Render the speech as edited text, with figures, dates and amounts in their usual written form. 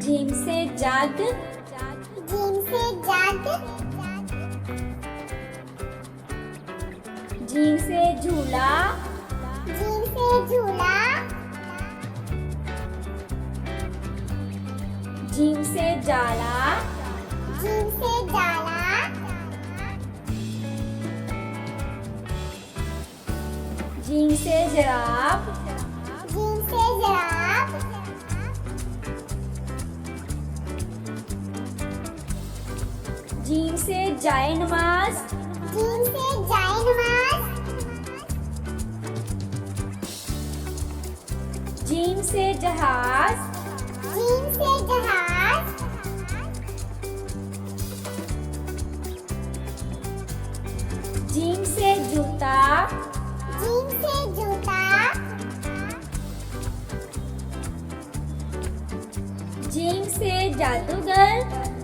gym से जग, gym से जग, gym से झूला, जीम से झूला, जीम से जाला, जीम से जाला, जीम से जिराफ, जीम से जिराफ, जीम से जायनमाज़, जीम से जायनमाज़, जीम से जहाज, जीम से जहाज, जीम से जूता, जीम से जूता, जीम से जादूगर,